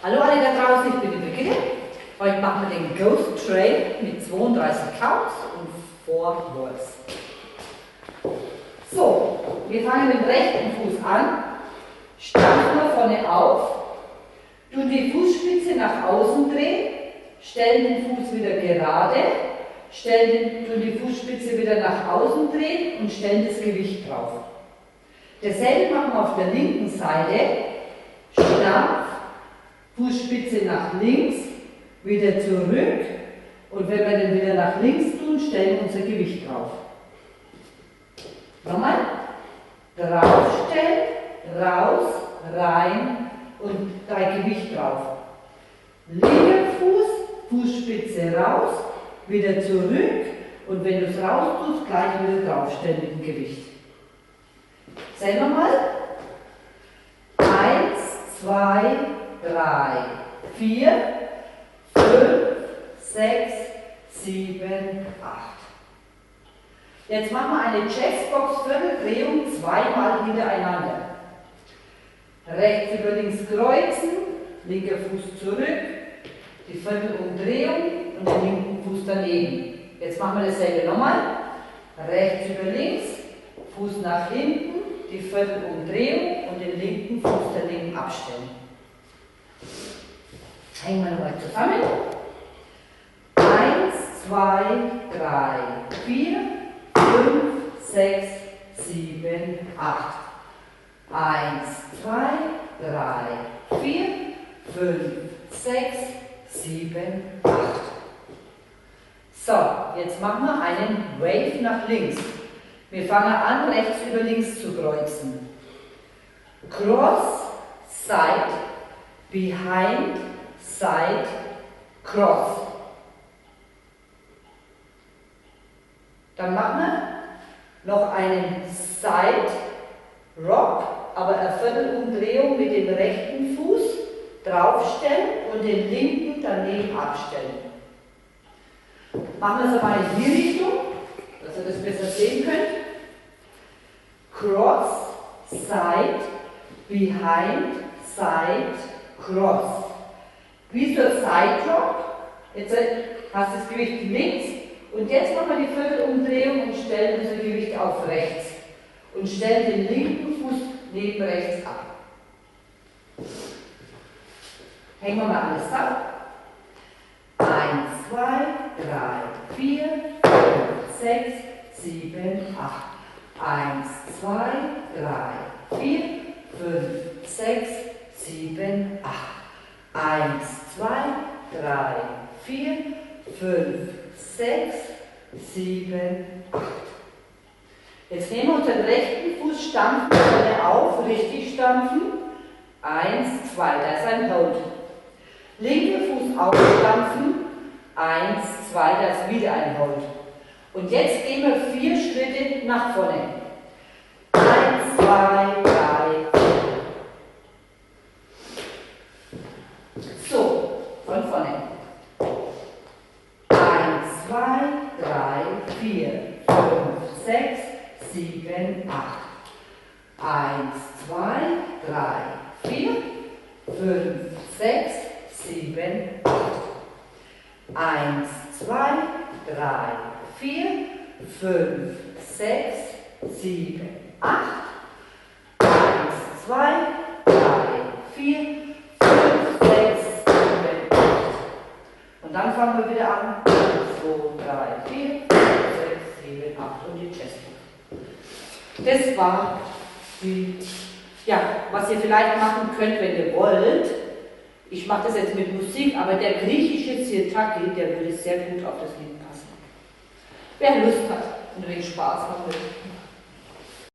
Hallo alle da draußen, ich bin die Brigitte. Heute machen wir den Ghost Trail mit 32 Counts und 4 Walks. So, wir fangen mit dem rechten Fuß an, stampfen wir vorne auf, tun die Fußspitze nach außen drehen, stellen den Fuß wieder gerade, tun die Fußspitze wieder nach außen drehen und stellen das Gewicht drauf. Dasselbe machen wir auf der linken Seite, Stampf, Fußspitze nach links, wieder zurück und wenn wir den wieder nach links tun, stellen wir unser Gewicht drauf. Nochmal, draufstellen, raus, rein und dein Gewicht drauf. Linker Fuß, Fußspitze raus, wieder zurück und wenn du es raus tust, gleich wieder draufstellen mit dem Gewicht. Selber mal. 1, 2, 3, 4, 5, 6, 7, 8. Jetzt machen wir eine Chestbox-Vierteldrehung zweimal hintereinander. Rechts über links kreuzen, linker Fuß zurück, die Viertelumdrehung und den linken Fuß daneben. Jetzt machen wir dasselbe nochmal. Rechts über links, Fuß nach hinten, die Viertelumdrehung und den linken Fuß daneben abstellen. Hängen wir nochmal zusammen. 1, 2, 3, 4, 5, 6, 7, 8. 1, 2, 3, 4, 5, 6, 7, 8. So, jetzt machen wir einen Wave nach links. Wir fangen an, rechts über links zu kreuzen. Cross, side, behind, side, cross. Dann machen wir noch einen Side Rock, aber eine Viertelumdrehung mit dem rechten Fuß draufstellen und den linken daneben abstellen. Machen wir es aber in die Richtung, dass ihr das besser sehen könnt. Cross, Side, Behind, Side, Cross. Wie so Side Rock. Jetzt hast du das Gewicht links und jetzt machen wir die Viertelumdrehung und stellen unser Gewicht auf rechts. Und stellen den linken Fuß neben rechts ab. Hängen wir mal alles ab. 1, 2, 3, 4, 5, 6, 7, 8. 1, 2, 3, 4, 5, 6, 7, 8. 1, 2, 3, 4, 5, 6, 7, 8. Jetzt nehmen wir unseren rechten Fuß, stampfen vorne auf, richtig stampfen. 1, 2, da ist ein Hold. Linker Fuß aufstampfen. 1, 2, da ist wieder ein Hold. Und jetzt gehen wir 4 Schritte nach vorne. 1, 2, 3, 4. So, von vorne. 1, 2, 3, 4, 5, 6, 7, 8. 1, 2, 3, 4, 5, 6, 7, 8. 1, 2, 3, 4, 5, 6, 7, 8. 1, 2, 3, 4, 5, 6, 7, 8. Und dann fangen wir wieder an. 1, 2, 3, 4, 5, 6, 7, 8 und die Chestbox. Das war was ihr vielleicht machen könnt, wenn ihr wollt. Ich mache das jetzt mit Musik, aber der griechische Sirtaki, der würde sehr gut auf das Lied passen. Wer Lust hat und ein wenig Spaß haben will.